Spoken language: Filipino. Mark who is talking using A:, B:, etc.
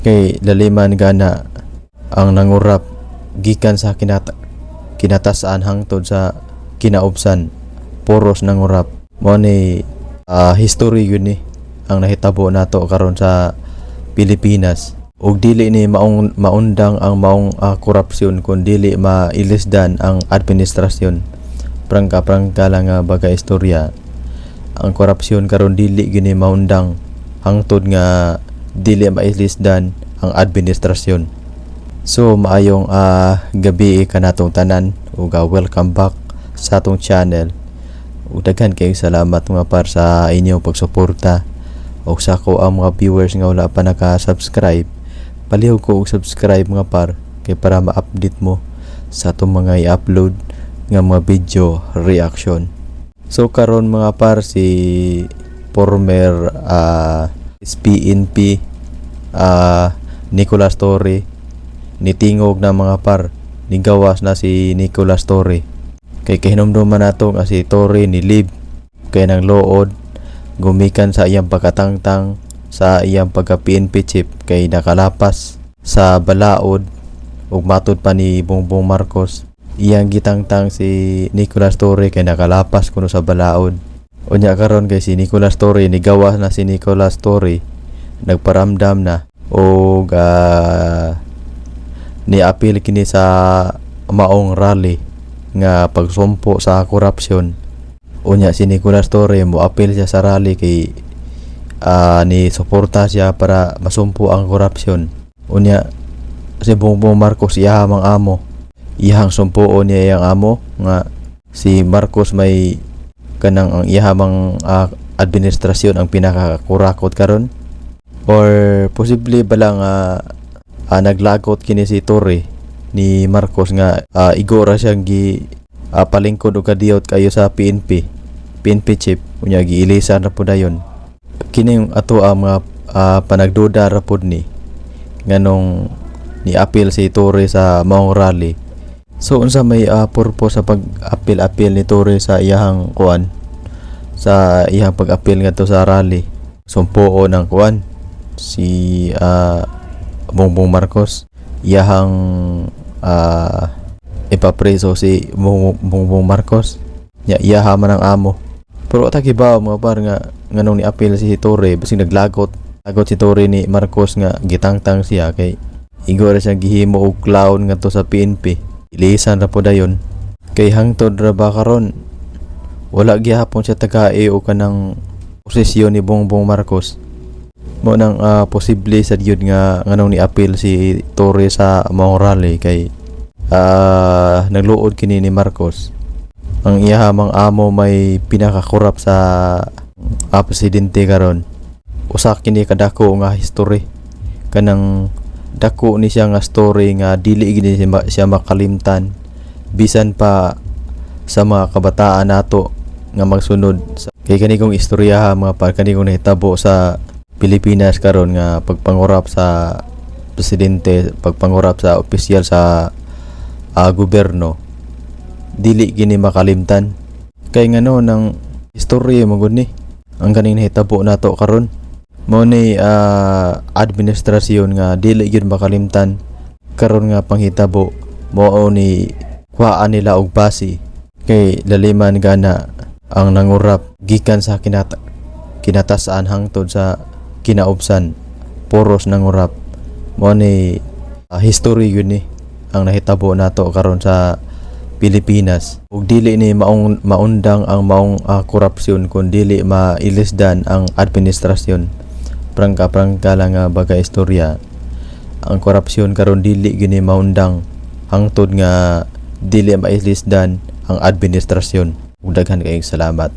A: Kay laliman gana ang nangurap gikan sa kinatasaan hangtod sa kinaubsan, puros nangurap. Mo ni history yun ni ang nahitabo nato karon sa Pilipinas. Ug dili ni maundang ang maong korupsyon kun dili mailisdan ang administrasyon. Prangka lang nga baga istorya. Ang korupsyon karon dili gini maundang hangtod nga dili mailisdan ang administrasyon. So maayong gabi kanatong tanan ug welcome back sa atong channel. Ug daghan kayong salamat mga par sa inyong pagsuporta. O sa ako ang mga viewers nga wala pa naka-subscribe, palihog ko og subscribe mga par kay para ma-update mo sa atong mga i-upload nga mga video reaction. So karon mga par si former PNP Nicolas Torre nitingog na mga par, nigawas na si Nicolas Torre. Kay kahinomduman nato nga si Torre ni live kay nang lood gumikan sa iyang pagkatangtang sa iyang pagka-PNP chief kay nakalapas sa balaod ug matud pa ni Bongbong Marcos. Iyang gitangtang si Nicolas Torre kay nakalapas kuno sa balaod. Unya karon kay si Nicolas Torre nigawas na si Nicolas Torre, nagparamdam na og ni-appeal kini sa maong rally nga pagsumpo sa korupsyon. Unya si Nicolas Torre mo appeal siya sa rally kay ni suporta siya para masumpo ang korupsyon. Unya si Bongbong Marcos iyang amo, iyang sumpuon niya iyang amo nga si Marcos may kanang ang iyang administrasyon ang pinakakurakot karon, or posible ba lang naglagot kini si Torre ni Marcos nga igora siyang palingkod o kadiyot kayo sa PNP chief. Unya giilisan ra pud dayon kini ato ang mga panagduda ra pud ni nganong ni appeal si Torre sa maong rally. So unsa may purpose sa pag-appeal ni Torre sa iyang kuan, sa iyang pag-appeal ngadto sa rally? Sumpuo ng kuan si Bongbong Marcos, iyang ipapreso si Bongbong Marcos, iyaha man ang amo. Pero tagibaw mga par nga nganong ni appeal si Torre basig naglagot si Torre ni Marcos nga gitangtang siya kay igora siya gihimo og clown ngadto sa PNP. Ilisan ra po dayon kay hangtod ra ba karon wala gihapon siya taga-e o kanang posisyon ni Bongbong Marcos. Mo nang posible sa yun nga nganong ni appeal si Torre sa maong rally kay nagluod kini ni Marcos. Ang iyahamang amo may pinakakurap sa presidente karon. Usa kini kadako nga history, kanang dako ni siya nga story nga dili gini siya makalimtan bisan pa sa mga kabataan nato nga magsunod kay kani kong istorya mga par, kani kong nahitabo sa Pilipinas karon nga pagpangurap sa presidente, pagpangurap sa opisyal sa gobyerno, dili gini makalimtan. Kay ngano nang istorya mo gud ni ang kaning nahitabo nato karon. Mo ni administrasyon nga dili gyud makalimtan karon nga panghitabo mao ni kuhaan nila og basi kay laliman gana ang nangurap gikan sa kinatasaan hangtod sa kinaubsan, puros nangurap. Mo ni history yun ni ang nahitabo nato karon sa Pilipinas. Ug dili ni maundang ang maong korupsyon kun dili mailisdan ang administrasyon. Prangka lang nga baga istorya. Ang korupsyon karon dili gini maundang hangtod nga dili mailisdan ang administrasyon. Ug daghan kayong salamat.